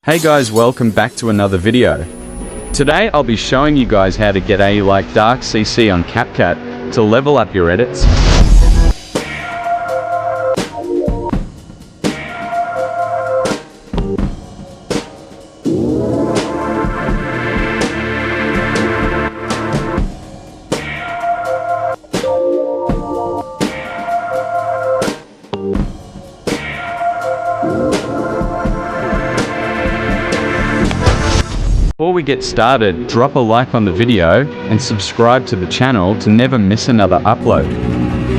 Hey guys, welcome back to another video. Today I'll be showing you guys how to get a dark CC on Capcut to level up your edits. Before we get started, drop a like on the video and subscribe to the channel to never miss another upload.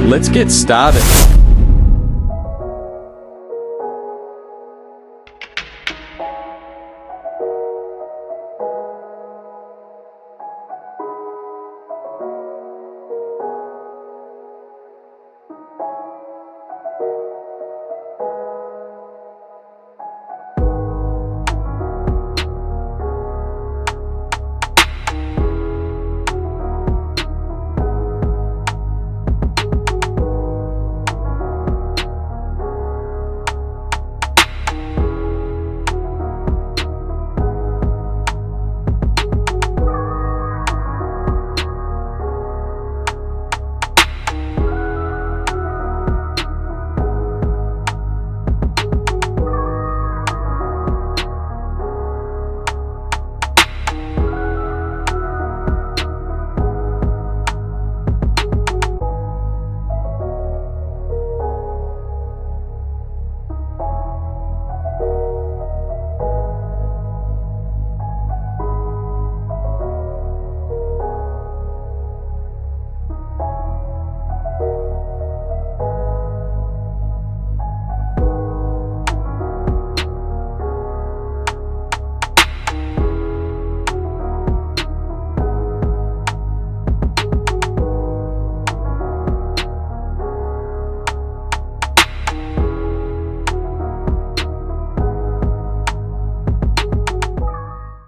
Let's get started.